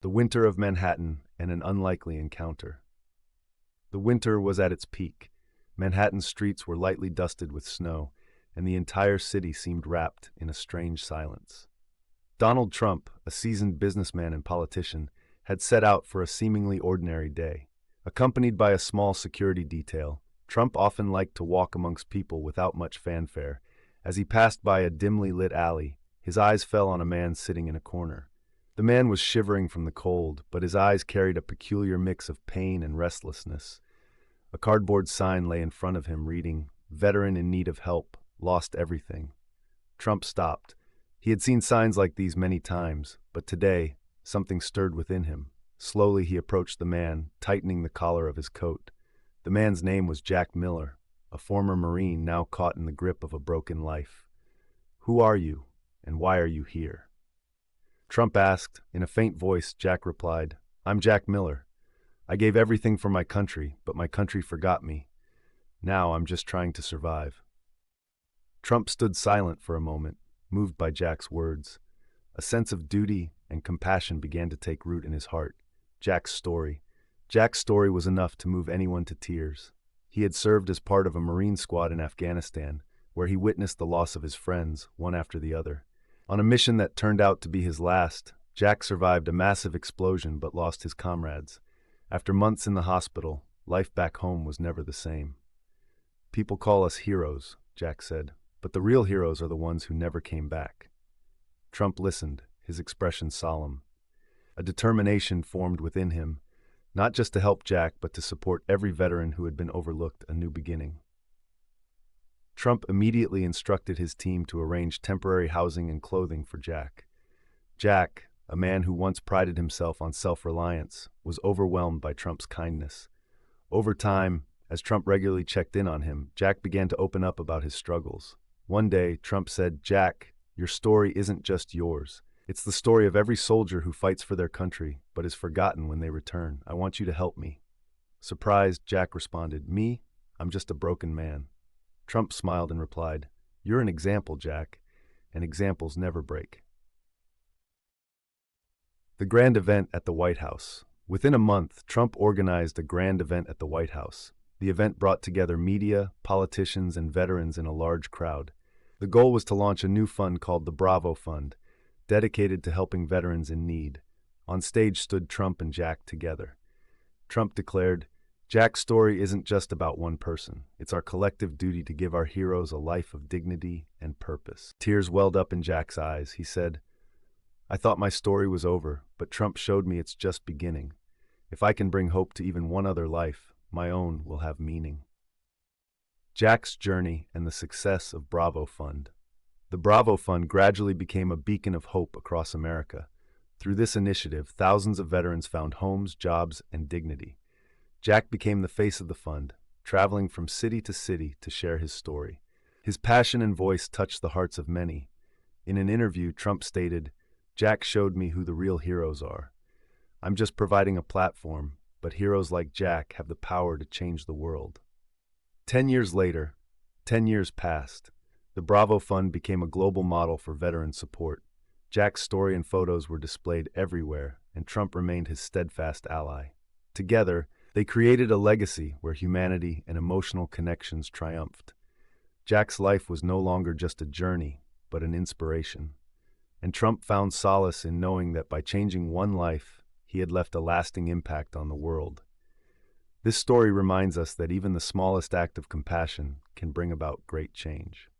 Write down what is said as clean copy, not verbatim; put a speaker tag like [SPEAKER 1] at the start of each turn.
[SPEAKER 1] The winter of Manhattan and an unlikely encounter. The winter was at its peak. Manhattan's streets were lightly dusted with snow, and the entire city seemed wrapped in a strange silence. Donald Trump, a seasoned businessman and politician, had set out for a seemingly ordinary day. Accompanied by a small security detail, Trump often liked to walk amongst people without much fanfare. As he passed by a dimly lit alley, his eyes fell on a man sitting in a corner. The man was shivering from the cold, but his eyes carried a peculiar mix of pain and restlessness. A cardboard sign lay in front of him reading, "Veteran in need of help, lost everything." Trump stopped. He had seen signs like these many times, but today, something stirred within him. Slowly he approached the man, tightening the collar of his coat. The man's name was Jack Miller, a former Marine now caught in the grip of a broken life. "Who are you, and why are you here?" Trump asked. In a faint voice, Jack replied, "I'm Jack Miller. I gave everything for my country, but my country forgot me. Now I'm just trying to survive." Trump stood silent for a moment, moved by Jack's words. A sense of duty and compassion began to take root in his heart. Jack's story. Jack's story was enough to move anyone to tears. He had served as part of a Marine squad in Afghanistan, where he witnessed the loss of his friends, one after the other. On a mission that turned out to be his last, Jack survived a massive explosion but lost his comrades. After months in the hospital, life back home was never the same. "People call us heroes," Jack said, "but the real heroes are the ones who never came back." Trump listened, his expression solemn. A determination formed within him, not just to help Jack, but to support every veteran who had been overlooked a new beginning. Trump immediately instructed his team to arrange temporary housing and clothing for Jack. Jack, a man who once prided himself on self-reliance, was overwhelmed by Trump's kindness. Over time, as Trump regularly checked in on him, Jack began to open up about his struggles. One day, Trump said, "Jack, your story isn't just yours. It's the story of every soldier who fights for their country, but is forgotten when they return. I want you to help me." Surprised, Jack responded, "Me? I'm just a broken man." Trump smiled and replied, "You're an example, Jack, and examples never break." The grand event at the White House. Within a month, Trump organized a grand event at the White House. The event brought together media, politicians, and veterans in a large crowd. The goal was to launch a new fund called the Bravo Fund, dedicated to helping veterans in need. On stage stood Trump and Jack together. Trump declared, "Jack's story isn't just about one person. It's our collective duty to give our heroes a life of dignity and purpose." Tears welled up in Jack's eyes. He said, "I thought my story was over, but Trump showed me it's just beginning. If I can bring hope to even one other life, my own will have meaning." Jack's journey and the success of Bravo Fund. The Bravo Fund gradually became a beacon of hope across America. Through this initiative, thousands of veterans found homes, jobs, and dignity. Jack became the face of the fund, traveling from city to city to share his story. His passion and voice touched the hearts of many. In an interview, Trump stated, "Jack showed me who the real heroes are. I'm just providing a platform, but heroes like Jack have the power to change the world." 10 years later, 10 years passed. The Bravo Fund became a global model for veteran support. Jack's story and photos were displayed everywhere, and Trump remained his steadfast ally. Together, they created a legacy where humanity and emotional connections triumphed. Jack's life was no longer just a journey, but an inspiration. And Trump found solace in knowing that by changing one life, he had left a lasting impact on the world. This story reminds us that even the smallest act of compassion can bring about great change.